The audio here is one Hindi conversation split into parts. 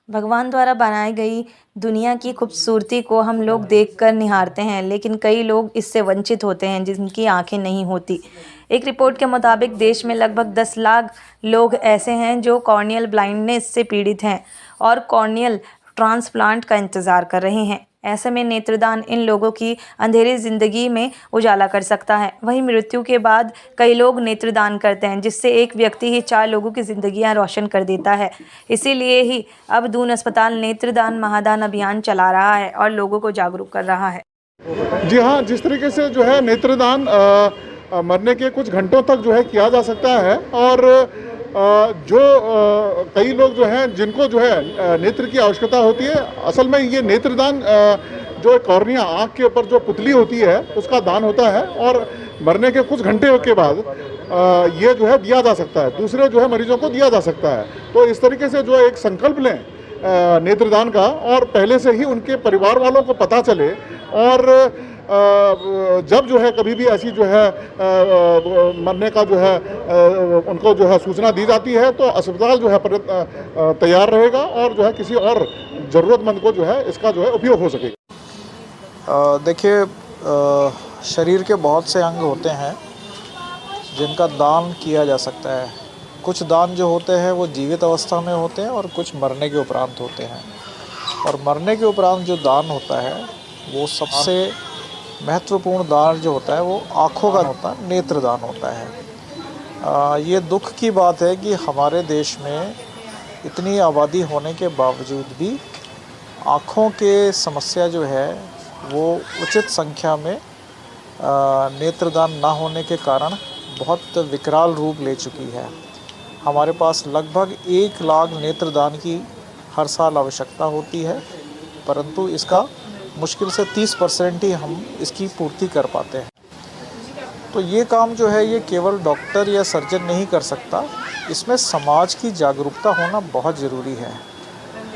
भगवान द्वारा बनाई गई दुनिया की खूबसूरती को हम लोग देखकर निहारते हैं, लेकिन कई लोग इससे वंचित होते हैं जिनकी आंखें नहीं होती। एक रिपोर्ट के मुताबिक देश में लगभग 10 लाख लोग ऐसे हैं जो कॉर्नियल ब्लाइंडनेस से पीड़ित हैं और कॉर्नियल ट्रांसप्लांट का इंतज़ार कर रहे हैं। ऐसे में नेत्रदान इन लोगों की अंधेरी ज़िंदगी में उजाला कर सकता है। वहीं मृत्यु के बाद कई लोग नेत्रदान करते हैं, जिससे एक व्यक्ति ही 4 लोगों की ज़िंदगियां रोशन कर देता है। इसीलिए ही अब दून अस्पताल नेत्रदान महादान अभियान चला रहा है और लोगों को जागरूक कर रहा है। जी हाँ, जिस तरीके से जो है नेत्रदान मरने के कुछ घंटों तक जो है किया जा सकता है और कई लोग जो हैं जिनको जो है नेत्र की आवश्यकता होती है, असल में ये नेत्रदान जो कॉर्निया आँख के ऊपर जो पुतली होती है उसका दान होता है और मरने के कुछ घंटे के बाद ये जो है दिया जा सकता है, दूसरे जो है मरीजों को दिया जा सकता है। तो इस तरीके से जो एक संकल्प लें नेत्रदान का और पहले से ही उनके परिवार वालों को पता चले और जब जो है कभी भी ऐसी जो है मरने का जो है उनको जो है सूचना दी जाती है तो अस्पताल जो है तैयार रहेगा और जो है किसी और ज़रूरतमंद को जो है इसका जो है उपयोग हो सकेगा। देखिए, शरीर के बहुत से अंग होते हैं जिनका दान किया जा सकता है। कुछ दान जो होते हैं वो जीवित अवस्था में होते हैं और कुछ मरने के उपरांत होते हैं। और मरने के उपरांत जो दान होता है वो सबसे महत्वपूर्ण दान जो होता है वो आँखों का होता है, नेत्रदान होता है। ये दुख की बात है कि हमारे देश में इतनी आबादी होने के बावजूद भी आँखों के समस्या जो है वो उचित संख्या में नेत्रदान ना होने के कारण बहुत विकराल रूप ले चुकी है। हमारे पास लगभग 1 लाख नेत्रदान की हर साल आवश्यकता होती है, परंतु इसका मुश्किल से 30% ही हम इसकी पूर्ति कर पाते हैं। तो ये काम जो है ये केवल डॉक्टर या सर्जन नहीं कर सकता, इसमें समाज की जागरूकता होना बहुत ज़रूरी है।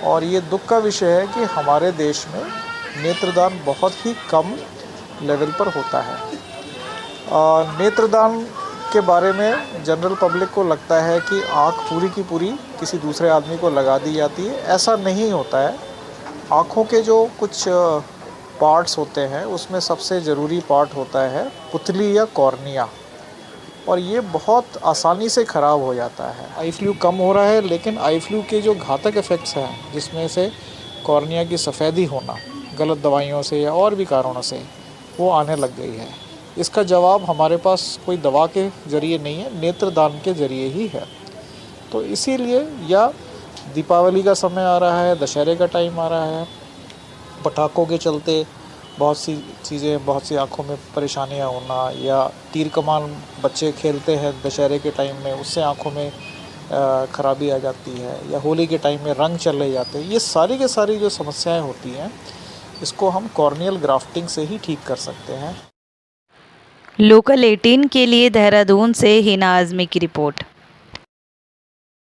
और ये दुख का विषय है कि हमारे देश में नेत्रदान बहुत ही कम लेवल पर होता है। नेत्रदान के बारे में जनरल पब्लिक को लगता है कि आँख पूरी की पूरी किसी दूसरे आदमी को लगा दी जाती है। ऐसा नहीं होता है। आँखों के जो कुछ पार्ट्स होते हैं उसमें सबसे ज़रूरी पार्ट होता है पुतली या कॉर्निया, और ये बहुत आसानी से ख़राब हो जाता है। आई फ्लू कम हो रहा है, लेकिन आई फ्लू के जो घातक इफ़ेक्ट्स हैं जिसमें से कॉर्निया की सफ़ेदी होना गलत दवाइयों से या और भी कारणों से वो आने लग गई है। इसका जवाब हमारे पास कोई दवा के ज़रिए नहीं है, नेत्रदान के ज़रिए ही है। तो इसीलिए या दीपावली का समय आ रहा है, दशहरे का टाइम आ रहा है, पटाखों के चलते बहुत सी चीज़ें, बहुत सी आँखों में परेशानियाँ होना, या तीर कमान बच्चे खेलते हैं दशहरे के टाइम में, उससे आँखों में ख़राबी आ जाती है, या होली के टाइम में रंग चले जाते हैं। ये सारी के सारी जो समस्याएं होती हैं इसको हम कॉर्नियल ग्राफ्टिंग से ही ठीक कर सकते हैं। लोकल 18 के लिए देहरादून से हिना आज़मी की रिपोर्ट।